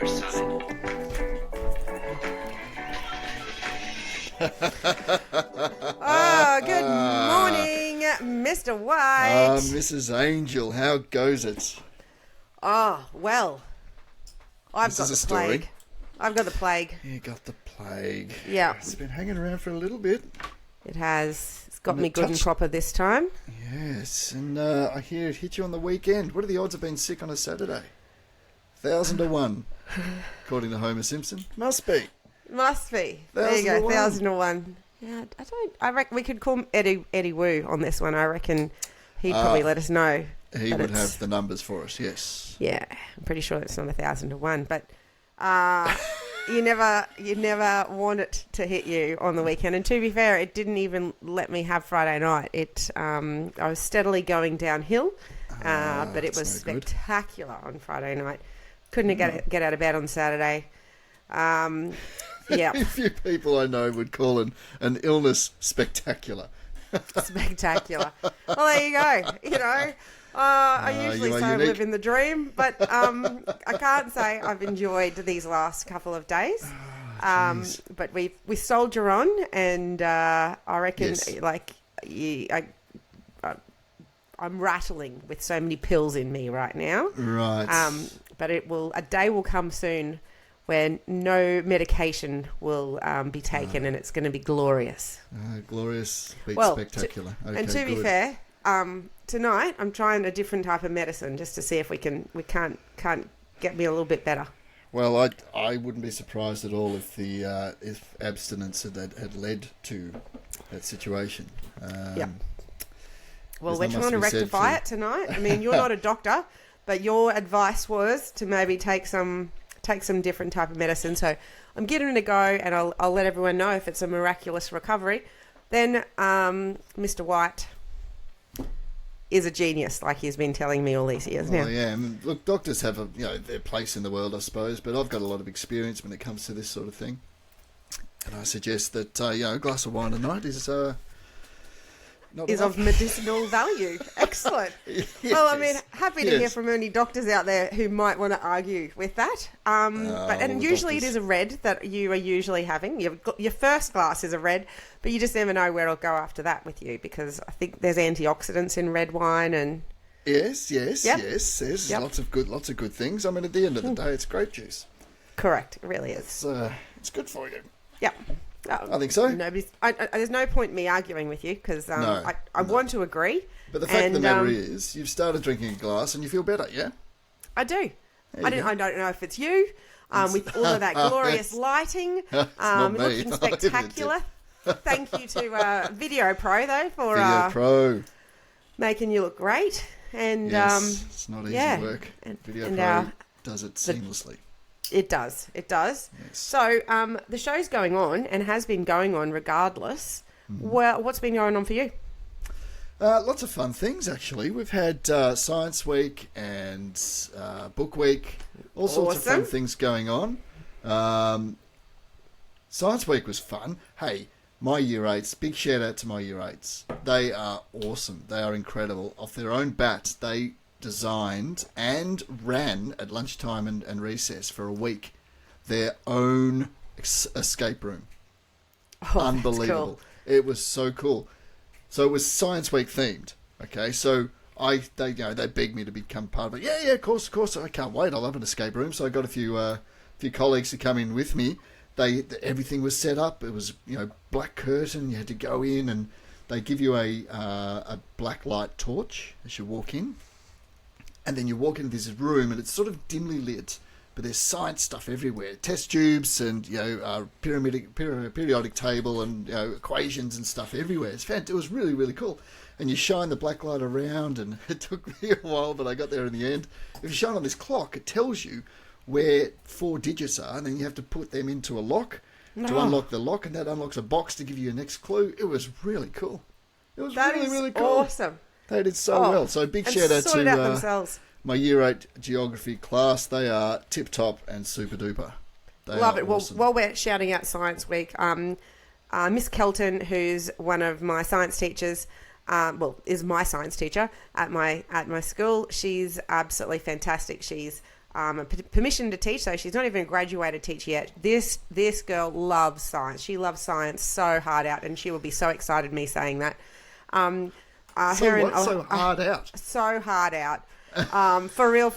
Riverside. Oh, good morning, Mr. White. Mrs. Angel, how goes it? Oh, well, I've This got is the a story. plague. I've got the plague. You got the plague. Yeah. It's been hanging around for a little bit. It has. It's got And me it good and touched- proper this time. Yes, and I hear it hit you on the weekend. What are the odds of being sick on a Saturday? 1,000 to 1, according to Homer Simpson. Must be. Must be. There you 1,000 to go, 1. 1,000 to 1. Yeah, I reckon we could call Eddie Wu on this one. I reckon he'd probably let us know. He that would it's- have the numbers for us, yes. Yeah, I'm pretty sure it's not 1,000 to 1, but you never want it to hit you on the weekend. And to be fair, it didn't even let me have Friday night. I was steadily going downhill, but it was no good. spectacular on Friday night. Couldn't get out of bed on Saturday. Yeah, A few people I know would call an illness spectacular. spectacular. Well, there you go. You know. I usually you are say I unique. live in the dream, but I can't say I've enjoyed these last couple of days. Jeez. But we soldier on, and I reckon Yes. I'm rattling with so many pills in me right now. Right. But a day will come soon when no medication will be taken, and it's going to be glorious. Glorious beats Well, spectacular. And to be good. fair, tonight I'm trying a different type of medicine just to see if we can't get me a little bit better. Well, I wouldn't be surprised at all if abstinence had led to that situation. Yeah. Well, There's we're not trying to much to be said rectify for- it tonight. I mean, you're not a doctor, but your advice was to maybe take some different type of medicine. So I'm giving it a go, and I'll let everyone know if it's a miraculous recovery. Then Mr. White is a genius, like he's been telling me all these years now. Well, yeah. Look, doctors have their place in the world, I suppose, but I've got a lot of experience when it comes to this sort of thing, and I suggest that a glass of wine a night is not Is enough. of medicinal value. Excellent. Yes. Well, I mean, happy to hear Yes. from any doctors out there who might want to argue with that. But usually it doctors- is a red that you are usually having. Your first glass is a red, but you just never know where it'll go after that with you, because I think there's antioxidants in red wine and Yes. Yep. Yes. There's Yep. lots of good things. I mean, at the end of the day, it's grape juice. correct, it really is. It's good for you. Yeah. I think so. There's no point in me arguing with you, because I want to agree. But the fact of the And, matter is, you've started drinking a glass and you feel better, yeah? I do. There you go. I don't know if it's you, with all of that glorious lighting, not me. looking spectacular. Thank you to Video Pro, though, for Video Pro. making you look great. And Yes, it's not easy yeah. work. And- Video and Pro does it seamlessly. it does. Yes. So the show's going on and has been going on regardless. Mm-hmm. Well, what's been going on for you? Lots of fun things, actually. We've had Science Week and Book Week, all sorts of fun Awesome. things going on. Science Week was fun. Hey, my Year 8s, big shout out to my Year 8s. They are awesome. They are incredible. Off their own bat, they designed and ran at lunchtime and recess for a week their own escape room. Oh, Unbelievable. That's cool. It was so cool. So it was Science Week themed. Okay, so they begged me to become part of it. Yeah, of course. I can't wait. I love an escape room. So I got a few colleagues to come in with me. Everything was set up. It was black curtain. You had to go in, and they give you a black light torch as you walk in, and then you walk into this room, and it's sort of dimly lit. But there's science stuff everywhere, test tubes and periodic table and equations and stuff everywhere. It's fantastic. It was really, really cool. And you shine the black light around, and it took me a while, but I got there in the end. If you shine on this clock, it tells you where 4 digits are, and then you have to put them into a lock to unlock the lock, and that unlocks a box to give you your next clue. It was really cool. It was That really, is really cool. awesome. They did so well. So big And shout out sorted out to themselves. my Year 8 geography class. They are tip top and super duper. They Love are it. Well, awesome. while we're shouting out Science Week, Miss Kelton, who's one of my science teachers, is my science teacher at my school. She's absolutely fantastic. She's permission to teach, so she's not even a graduated teacher yet. This girl loves science. She loves science so hard out, and she will be so excited me saying that. So hard out? So hard out. For real.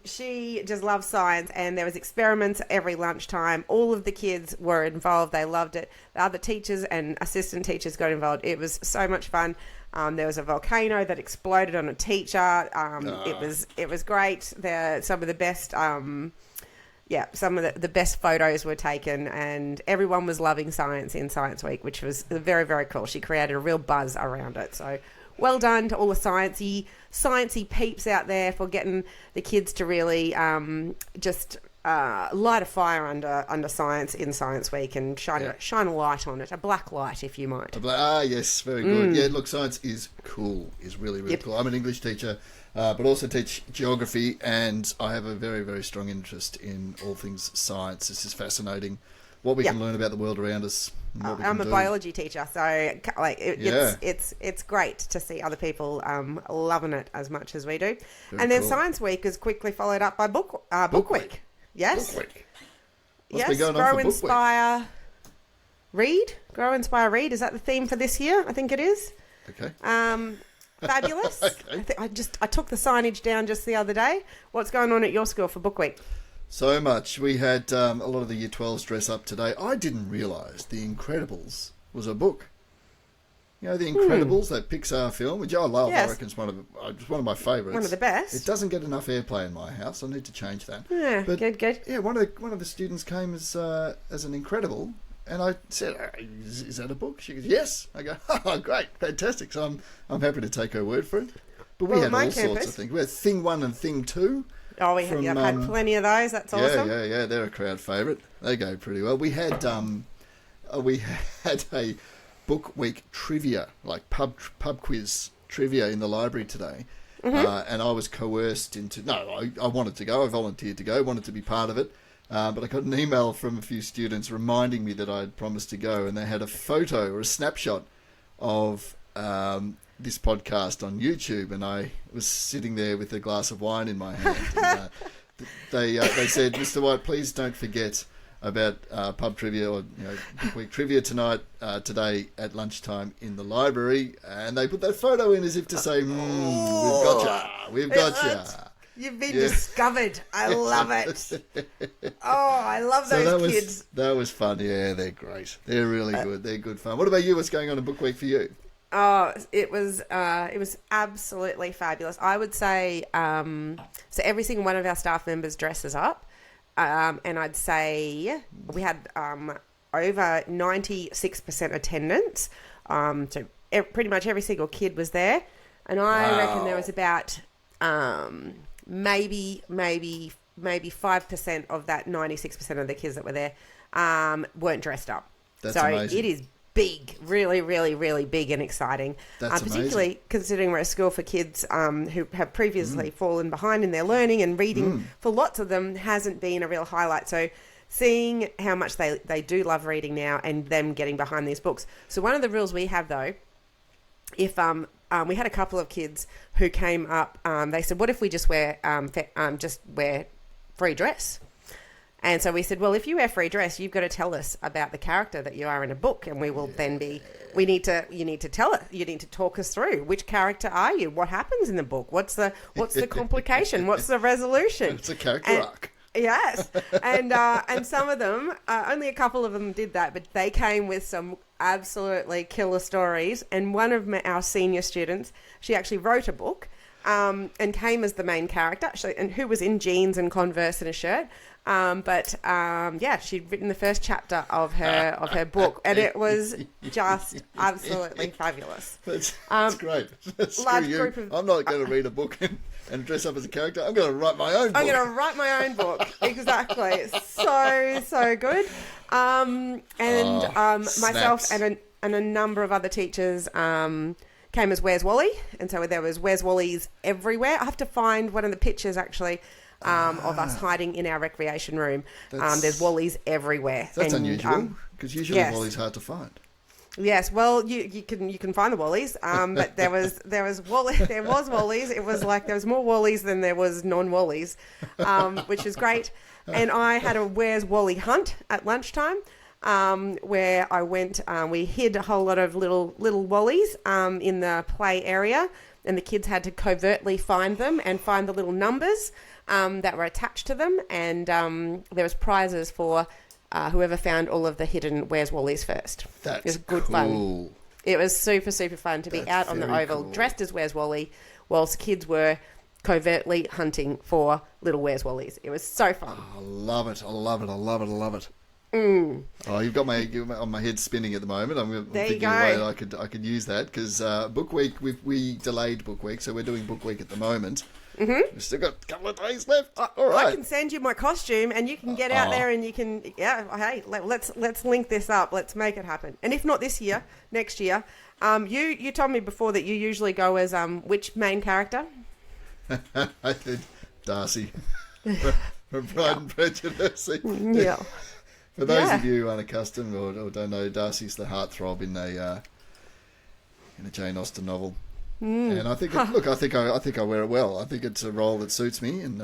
She just loves science, and there was experiments every lunchtime. All of the kids were involved. They loved it. The other teachers and assistant teachers got involved. It was so much fun. There was a volcano that exploded on a teacher. It was great. Some of the best photos were taken, and everyone was loving science in Science Week, which was very, very cool. She created a real buzz around it. So well done to all the sciencey peeps out there for getting the kids to really light a fire under science in Science Week and shine a light on it, a black light, if you might. Yes, very good. Yeah, look, science is cool, is really, really cool. I'm an English teacher, but also teach geography, and I have a very, very strong interest in all things science. This is fascinating, what we can learn about the world around us. I'm a biology teacher, so it's great to see other people loving it as much as we do. Very and then cool. Science Week is quickly followed up by Book Week. Yes. Book Week. What's been going on Grow, for Book Inspire, Read. Grow, Inspire, Read. Is that the theme for this year? I think it is. Okay. Fabulous. Okay. I took the signage down just the other day. What's going on at your school for Book Week? So much. We had a lot of the Year 12s dress up today. I didn't realise The Incredibles was a book. You know, The Incredibles, that Pixar film, which I love. Yes. I reckon it's one of my favourites. One of the best. It doesn't get enough airplay in my house. I need to change that. Yeah, but, good. Yeah, one of the students came as an Incredible, and I said, "Is that a book?" She goes, "Yes." I go, "Oh, great, fantastic!" So I'm happy to take her word for it. But we had all sorts of things. We had Thing 1 and Thing 2. Oh, I've had plenty of those. That's awesome. Yeah. They're a crowd favourite. They go pretty well. We had a book week trivia, like pub quiz trivia in the library today, and I was coerced into. No, I wanted to go. I volunteered to go. Wanted to be part of it, but I got an email from a few students reminding me that I had promised to go, and they had a photo or a snapshot of this podcast on YouTube, and I was sitting there with a glass of wine in my hand. And, they said, "Mr. White, please don't forget about pub trivia or book week trivia today at lunchtime in the librry." And they put that photo in as if to say, we've got you. You've been discovered. I love it. I love those kids. That was fun. Yeah, they're great. They're really good. They're good fun. What about you? What's going on in book week for you? Oh, it was absolutely fabulous. I would say so every single one of our staff members dresses up, and I'd say we had over 96% attendance. So pretty much every single kid was there, and I reckon there was about maybe 5% of that 96% of the kids that were there weren't dressed up. That's amazing. It is big, really, really, really big and exciting. That's particularly amazing. Considering we're a school for kids who have previously fallen behind in their learning, and reading for lots of them hasn't been a real highlight. So seeing how much they do love reading now, and them getting behind these books. So one of the rules we have, though, if we had a couple of kids who came up, they said, "What if we just wear free dress?" And so we said, well, if you wear free dress, you've got to tell us about the character that you are in a book, and we will then you need to tell it. You need to talk us through which character are you? What happens in the book? What's the complication? What's the resolution? It's a character arc. Yes, and some of them, only a couple of them did that, but they came with some absolutely killer stories. And one of our senior students, she actually wrote a book, and came as the main character, and who was in jeans and Converse and a shirt. She'd written the first chapter of her book, and it was just absolutely fabulous. That's great. Screw you. I'm not going to read a book and dress up as a character. I'm going to write my own book. I'm going to write my own book. Exactly. It's so good. Myself and a number of other teachers came as Where's Wally? And so there was Where's Wally's everywhere. I have to find one of the pictures, actually, of us hiding in our recreation room. There's Wally's everywhere. That's unusual, because usually Wally's hard to find. Yes, well, you can find the Wallies, but there was Wallies. It was like there was more Wallies than there was non-Wallies, which is great. And I had a Where's Wally hunt at lunchtime, where I went. We hid a whole lot of little Wallies in the play area, and the kids had to covertly find them and find the little numbers that were attached to them. And there was prizes for whoever found all of the hidden Where's Wallies first. That's it was good cool. fun. It was super, super fun to be out on the oval, dressed as Where's Wally, whilst kids were covertly hunting for little Where's Wallies. It was so fun. Oh, I love it. Mm. Oh, you've got my head spinning at the moment. I'm There thinking you a way go. that I could use that because book week we delayed book week, so we're doing book week at the moment. Mm-hmm. We've still got a couple of days left. All right. I can send you my costume, and you can get out there, and you can Hey, let's link this up. Let's make it happen. And if not this year, next year. You told me before that you usually go as which main character? I said Darcy from Pride and Prejudice. Yeah. For those of you unaccustomed or don't know, Darcy's the heartthrob in a Jane Austen novel. And I think, I think I wear it well. I think it's a role that suits me, and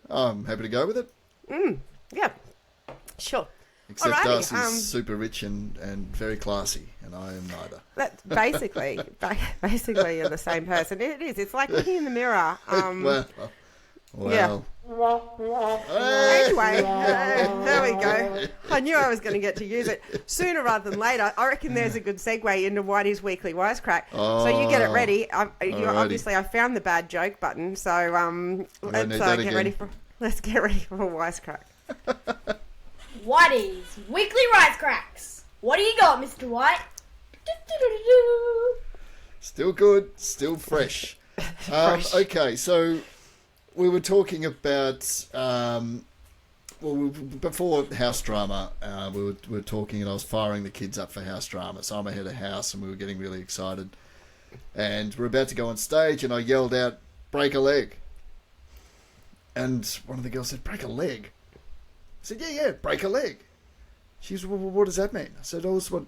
I'm happy to go with it. Yeah, sure. Except Alrighty, Darcy's super rich and very classy, and I am neither. That's basically you're the same person. It is. It's like looking in the mirror. Well. Anyway, there we go. I knew I was going to get to use it sooner rather than later. I reckon there's a good segue into Whitey's Weekly Wisecrack. So you get it ready. Obviously, I found the bad joke button. So let's get ready for Wisecrack. Whitey's Weekly Wisecracks. What do you got, Mr. White? Still good, still fresh. Okay, so we were talking about before house drama. We were talking, and I was firing the kids up for house drama. So I'm ahead of house, and we were getting really excited. And we're about to go on stage, and I yelled out, "Break a leg!" And one of the girls said, "Break a leg?" I said, "Yeah, break a leg." She said, "Well, what does that mean?" I said, "Oh, it's what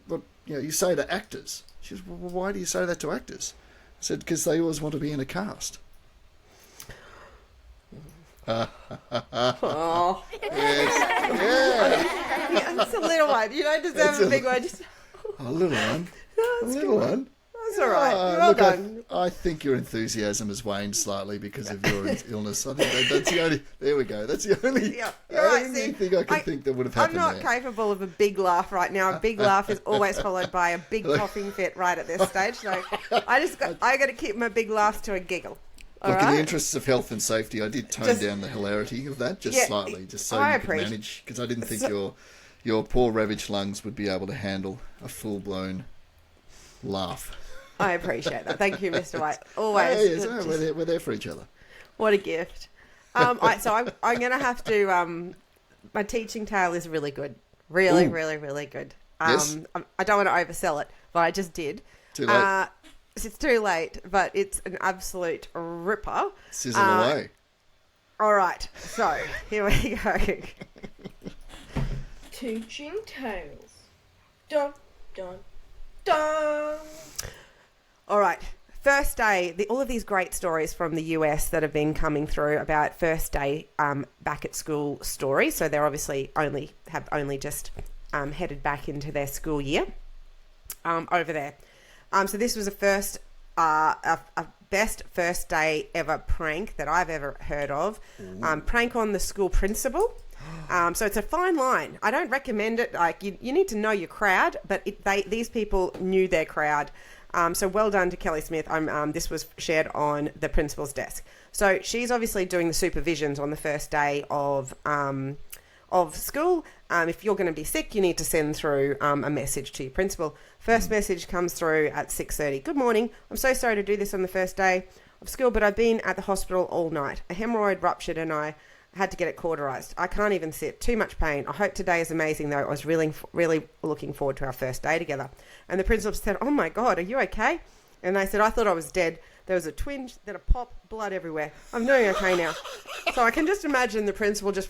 you say to actors." She said, "Well, why do you say that to actors?" I said, "Because they always want to be in a cast." Oh, Yeah. it's a little one. You don't deserve a big one. Just A little one. A little one. that's all right. Well Look, done. I think your enthusiasm has waned slightly because of your illness. I think that's the only... There we go. That's the only, Yeah, you're right. only See, thing I can think that would have I'm happened not there. capable of a big laugh right now. A big laugh is always followed by a big coughing fit right at this stage. So I got to keep my big laughs to a giggle. All Look, in right? the interests of health and safety, I did tone down the hilarity of that just slightly, just so I you could manage, because I didn't think your poor ravaged lungs would be able to handle a full-blown laugh. I appreciate that. Thank you, Mr. White. Always. We're there for each other. What a gift. I'm going to have to... my teaching tale is really good. Really, Ooh. really, really good. Yes. I don't want to oversell it, but I just did. Too late. It's too late, but it's an absolute ripper. Sizzle away. All right, so here we go. Teaching tales. Dun, dun, dun. All right, first day. All of these great stories from the US that have been coming through about first day back at school stories. So they're obviously only just headed back into their school year over there. So this was a best first day ever prank that I've ever heard of. Prank on the school principal. So it's a fine line. I don't recommend it. Like you need to know your crowd, but these people knew their crowd. So well done to Kelly Smith. This was shared on the principal's desk. So she's obviously doing the supervisions on the first day of school. If you're going to be sick, you need to send through a message to your principal. First message comes through at 6:30. Good morning. I'm so sorry to do this on the first day of school, but I've been at the hospital all night. A hemorrhoid ruptured and I had to get it cauterized. I can't even sit. Too much pain. I hope today is amazing, though. I was really looking forward to our first day together. And the principal said, "Oh, my God, are you okay?" And I said, "I thought I was dead. There was a twinge, then a pop, blood everywhere. I'm doing okay now." So I can just imagine the principal just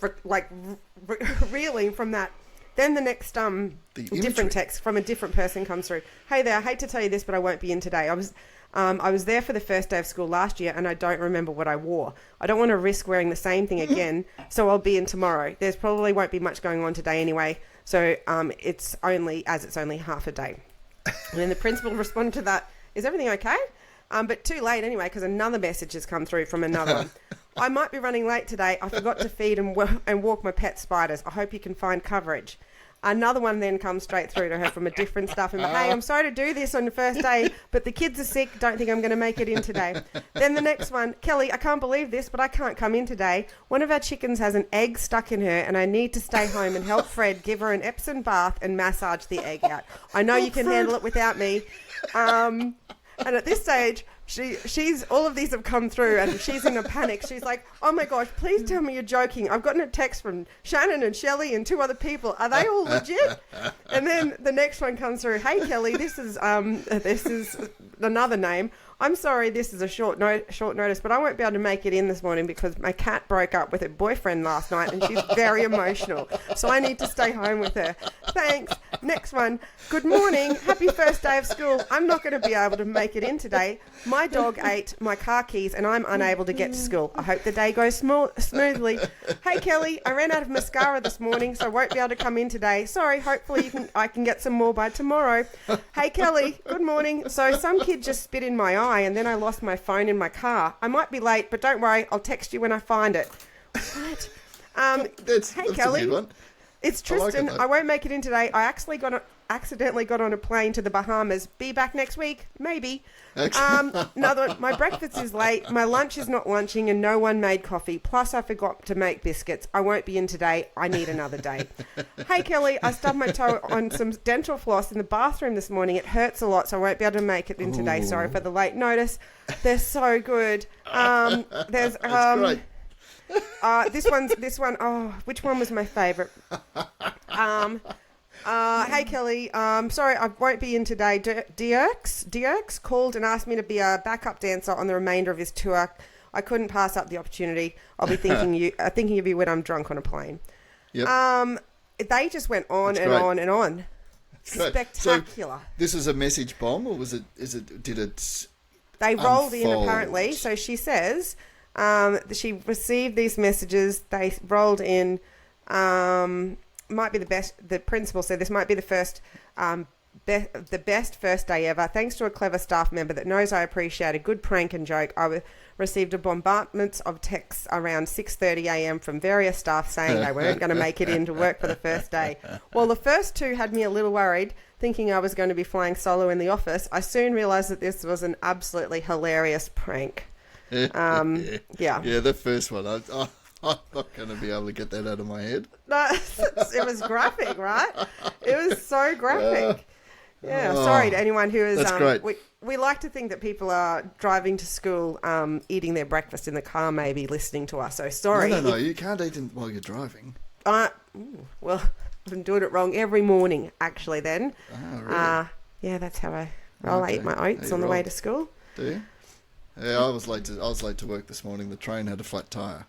reeling from that Then the next imagery. different text from a different person comes through. Hey there, I hate to tell you this, but I won't be in today. I was there for the first day of school last year, and I don't remember what I wore. I don't want to risk wearing the same thing again, so I'll be in tomorrow. There's probably won't be much going on today anyway, so it's only half a day. And then the principal responded to that, is everything okay? But too late anyway, because another message has come through from another one. I might be running late today. I forgot to feed and walk my pet spiders. I hope you can find coverage. Another one then comes straight through to her from a different staff member. Hey, I'm sorry to do this on the first day, but the kids are sick. Don't think I'm going to make it in today. Then the next one, Kelly, I can't believe this, but I can't come in today. One of our chickens has an egg stuck in her, and I need to stay home and help Fred give her an Epsom bath and massage the egg out. I know you can handle it without me. And at this stage, she's all of these have come through, and she's in a panic. She's like, oh my gosh, please tell me you're joking. I've gotten a text from Shannon and Shelley and 2 other people. Are they all legit? And then the next one comes through. Hey Kelly, this is another name. I'm sorry, this is a short notice, but I won't be able to make it in this morning because my cat broke up with her boyfriend last night and she's very emotional. So I need to stay home with her. Thanks. Next one. Good morning. Happy first day of school. I'm not going to be able to make it in today. My dog ate my car keys and I'm unable to get to school. I hope the day goes smoothly. Hey Kelly, I ran out of mascara this morning, so I won't be able to come in today. Sorry, hopefully I can get some more by tomorrow. Hey Kelly, good morning. So some kid just spit in my eye and then I lost my phone in my car. I might be late, but don't worry, I'll text you when I find it. What? That's Kelly. a good one. It's Tristan. I won't make it in today. I accidentally got on a plane to the Bahamas. Be back next week, maybe. Another one. My breakfast is late. My lunch is not lunching, and no one made coffee. Plus, I forgot to make biscuits. I won't be in today. I need another day. Hey Kelly, I stubbed my toe on some dental floss in the bathroom this morning. It hurts a lot, so I won't be able to make it in today. Sorry for the late notice. They're so good. There's That's great. This one. Oh, which one was my favourite? Hey Kelly, sorry I won't be in today. Dirks called and asked me to be a backup dancer on the remainder of his tour. I couldn't pass up the opportunity. I'll be thinking of you when I'm drunk on a plane. Yep. They just went on That's and great. on and on. Great. Spectacular. So this is a message bomb, or did it? They rolled in unfold? apparently. So she says she received these messages. They rolled in. Might be the best. The principal said this might be the first, the best first day ever. Thanks to a clever staff member that knows I appreciate a good prank and joke. I received a bombardment of texts around 6:30 a.m. from various staff saying they weren't going to make it in to work for the first day. Well, the first 2 had me a little worried, thinking I was going to be flying solo in the office. I soon realised that this was an absolutely hilarious prank. Yeah, the first one. I'm not going to be able to get that out of my head. No, it was graphic, right? It was so graphic. Yeah, sorry to anyone who is... That's great. We like to think that people are driving to school, eating their breakfast in the car, maybe listening to us. So sorry. No, you can't eat while you're driving. Well, I've been doing it wrong every morning, actually, then. Oh, really? Yeah, that's how I roll. I eat my oats on the way to school. Do you? Yeah, I was late to work this morning. The train had a flat tyre.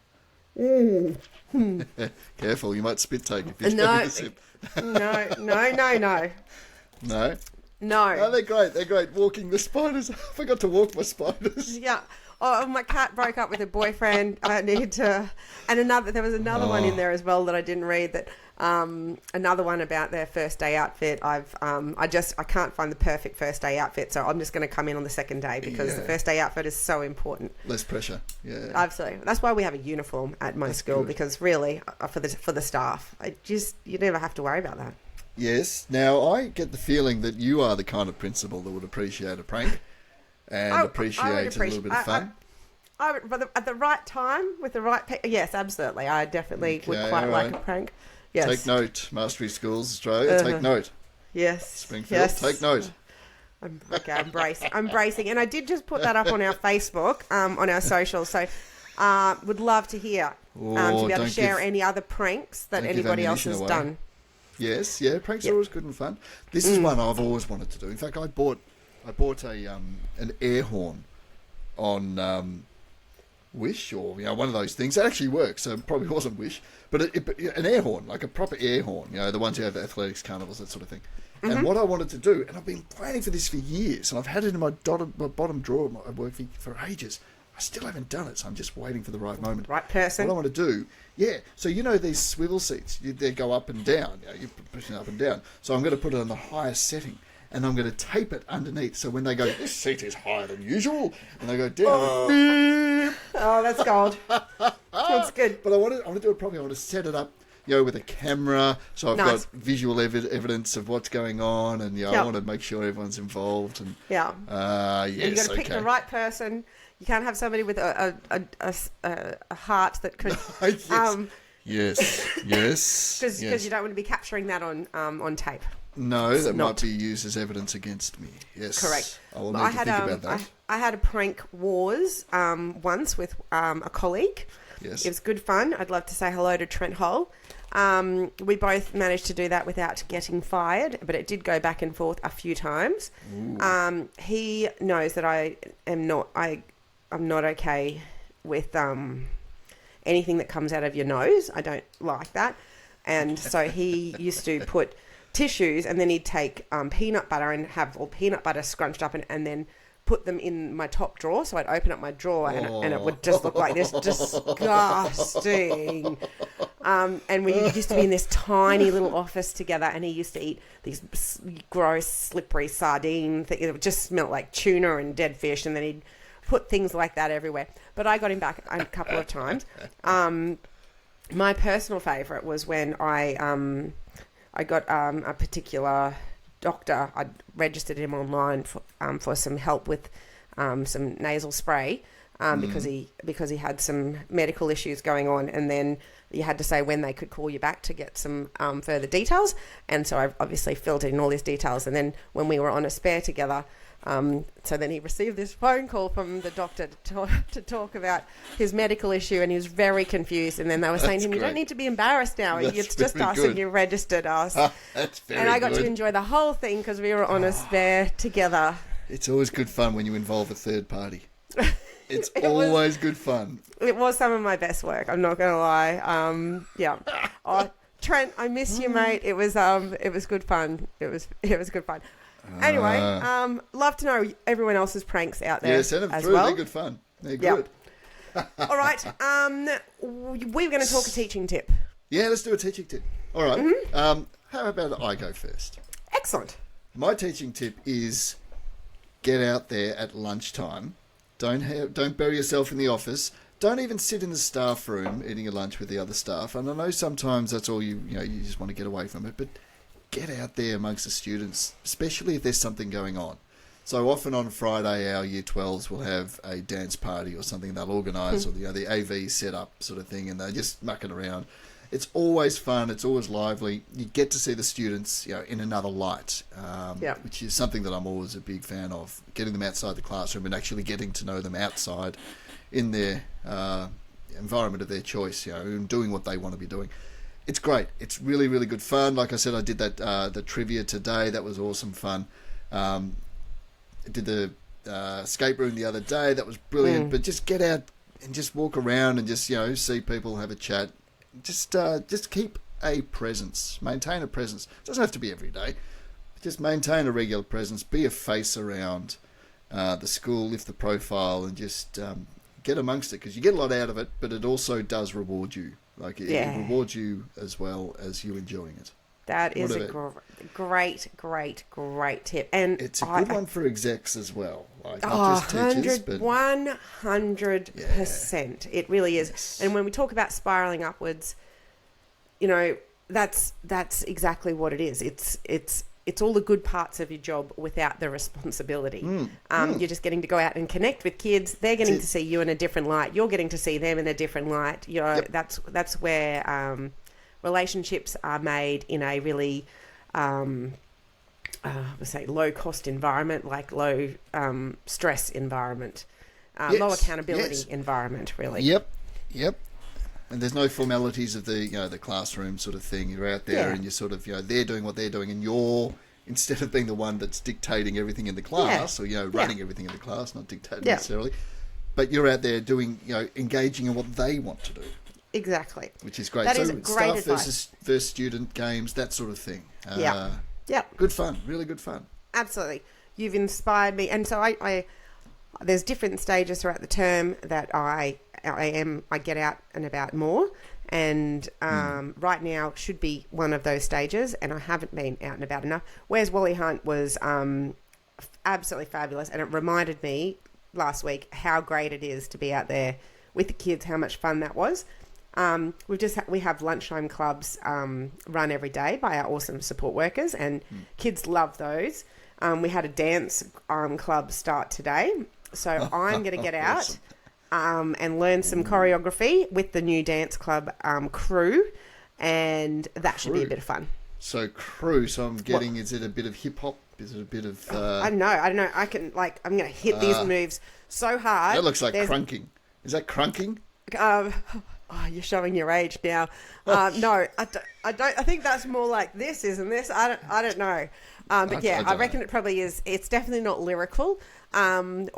Careful, you might spit take if you're taking a sip. No. No? No. Oh, they're great. They're great. Walking the spiders. I forgot to walk my spiders. Yeah. Oh, my cat broke up with her boyfriend. I need to... And there was another one in there as well that I didn't read, that another one about their first day outfit. I can't find the perfect first day outfit, so I'm just going to come in on the second day because the first day outfit is so important. Less pressure. Yeah. Absolutely. That's why we have a uniform at my school, because really, for the staff, you never have to worry about that. Yes. Now, I get the feeling that you are the kind of principal that would appreciate a prank and appreciate a little bit of fun. At the right time, with the right... yes, absolutely. I definitely would quite like a prank. Yes. Take note, Mastery Schools Australia. Take note. Yes. Springfield, yes. take note. I'm bracing. And I did just put that up on our Facebook, on our socials. So would love to hear, to be able to share any other pranks that anybody else has done. Yes, yeah, pranks are always good and fun. This is one I've always wanted to do. In fact, I bought an air horn on Wish or one of those things. It actually works, so it probably wasn't Wish, but an air horn, like a proper air horn. The ones you have at athletics, carnivals, that sort of thing. And what I wanted to do, and I've been planning for this for years, and I've had it in my bottom drawer at work for ages. I still haven't done it, so I'm just waiting for the right moment. Right person. What I want to do, so these swivel seats, they go up and down. You're pushing up and down. So I'm going to put it on the highest setting, and I'm going to tape it underneath. So when they go, this seat is higher than usual, and they go down. Oh, that's gold. That's good. But I want to do it properly. I want to set it up, with a camera, so I've got visual evidence of what's going on, and I want to make sure everyone's involved. And yes, and you've got to pick the right person. You can't have somebody with a heart that could. Yes. Yes. Because you don't want to be capturing that on tape. No, that might be used as evidence against me. Yes, correct. I will need to think about that. I had a prank wars once with a colleague. Yes, it was good fun. I'd love to say hello to Trent Hull. We both managed to do that without getting fired, but it did go back and forth a few times. He knows that I'm not okay with anything that comes out of your nose. I don't like that. And so he used to put tissues, and then he'd take peanut butter and have all peanut butter scrunched up and then put them in my top drawer. So I'd open up my drawer and it would just look like this, disgusting. And we used to be in this tiny little office together, and he used to eat these gross, slippery sardine things. It would just smell like tuna and dead fish, and then he'd put things like that everywhere. But I got him back a couple of times. My personal favourite was when I got a particular doctor. I'd registered him online for some help with some nasal spray because he had some medical issues going on, and then you had to say when they could call you back to get some further details. And so I obviously filled in all his details, and then when we were on a spare together, so then he received this phone call from the doctor to talk about his medical issue, and he was very confused. And then they were saying to him, "You don't need to be embarrassed now. It's just us, and you registered us." That's very And I got good. to enjoy the whole thing because we were on a spare together. It's always good fun when you involve a third party. It's always good fun. It was some of my best work. I'm not going to lie. Yeah. Oh, Trent, I miss you, mate. It was good fun. It was good fun. Anyway, love to know everyone else's pranks out there. Yeah, send them as through. well. They're good fun. They're good. All right. We're going to talk a teaching tip. Yeah, let's do a teaching tip. All right. How about I go first? Excellent. My teaching tip is get out there at lunchtime. Don't bury yourself in the office. Don't even sit in the staff room eating your lunch with the other staff. And I know sometimes that's all you just want to get away from it, but get out there amongst the students, especially if there's something going on. So often on Friday, our Year 12s will have a dance party or something they'll organise, or the AV set up sort of thing, and they're just mucking around. It's always fun. It's always lively. You get to see the students, in another light, which is something that I'm always a big fan of. Getting them outside the classroom and actually getting to know them outside in their environment of their choice, and doing what they want to be doing. It's great. It's really, really good fun. Like I said, I did that the trivia today. That was awesome fun. I did the escape room the other day. That was brilliant. But just get out and just walk around and just see people, have a chat. Just keep a presence. Maintain a presence. It doesn't have to be every day. Just maintain a regular presence. Be a face around the school. Lift the profile and just get amongst it, because you get a lot out of it. But it also does reward you. Like it rewards you as well as you enjoying it. That is a great tip, and it's a good one for execs as well. Like not just teachers, 100%. It really is. Yes. And when we talk about spiraling upwards, that's exactly what it is. It's all the good parts of your job without the responsibility. You're just getting to go out and connect with kids. They're getting to see you in a different light. You're getting to see them in a different light. That's where relationships are made in a really, low cost environment, like low stress environment, low accountability environment. Really. Yep. And there's no formalities of the classroom sort of thing. You're out there and you're sort of they're doing what they're doing, and you're, instead of being the one that's dictating everything in the class or running everything in the class, not dictating necessarily, but you're out there doing, engaging in what they want to do, Exactly. which is great. That So is great staff advice. versus student games, that sort of thing. Yep. Good fun, really good fun. Absolutely. You've inspired me. And so I there's different stages throughout the term that I get out and about more. And right now should be one of those stages, and I haven't been out and about enough. Whereas Wally Hunt was absolutely fabulous, and it reminded me last week how great it is to be out there with the kids, how much fun that was. We have lunchtime clubs run every day by our awesome support workers, and kids love those. We had a dance club start today, so I'm going to get out and learn some choreography with the new dance club crew, and that should be a bit of fun. So crew, so I'm getting, is it a bit of hip hop? Is it a bit of... I don't know. I'm going to hit these moves so hard. That looks like crunking. Is that crunking? You're showing your age now. No, I don't. I think that's more like this, isn't this? I don't know. But I reckon it probably is. It's definitely not lyrical, anything.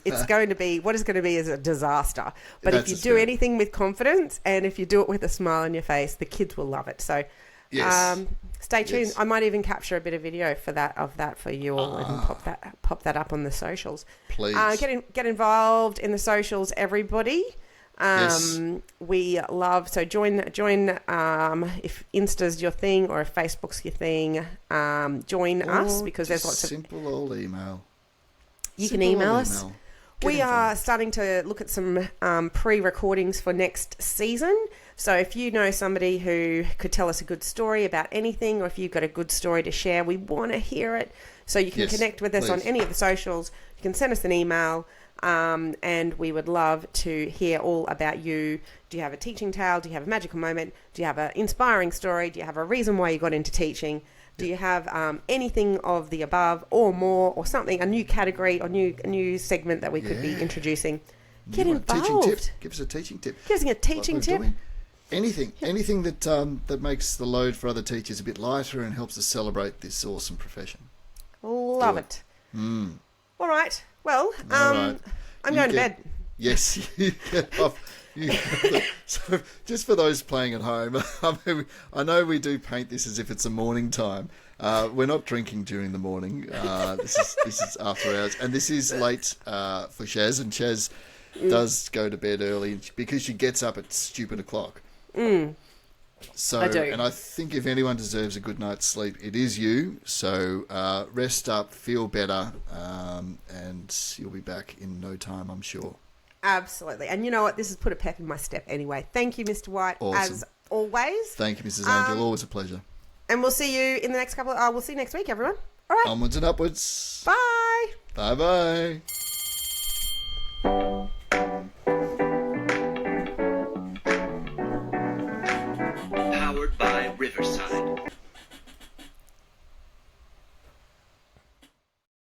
It's going to be what it's going to be is a disaster. But if you do anything with confidence, and if you do it with a smile on your face, the kids will love it. So, stay tuned. Yes. I might even capture a bit of video for that for you all and pop that up on the socials. Please get involved in the socials, everybody. We love join if Insta's your thing or if Facebook's your thing, join us because there's lots of simple old email. You can email us. We are starting to look at some pre-recordings for next season. So if you know somebody who could tell us a good story about anything, or if you've got a good story to share, we want to hear it. So you can connect with us on any of the socials. You can send us an email, and we would love to hear all about you. Do you have a teaching tale? Do you have a magical moment? Do you have an inspiring story? Do you have a reason why you got into teaching? Do you have anything of the above or more, or something, a new category or a new segment that we could be introducing? Get involved. Teaching tip. Give us a teaching tip. Give us a teaching tip. Anything that makes the load for other teachers a bit lighter and helps us celebrate this awesome profession. Love it. All right. Well, I'm going to bed. Yes, you get off. So, just for those playing at home, I know we do paint this as if it's a morning time. We're not drinking during the morning. This is after hours, and this is late for Shaz. And Shaz does go to bed early because she gets up at stupid o'clock. So, I do. And I think if anyone deserves a good night's sleep, it is you. So rest up, feel better, and you'll be back in no time, I'm sure. Absolutely. And you know what? This has put a pep in my step anyway. Thank you, Mr. White, as always. Thank you, Mrs. Angel. Always a pleasure. And we'll see you in the next we'll see you next week, everyone. All right. Onwards and upwards. Bye. Bye-bye. Powered by Riverside.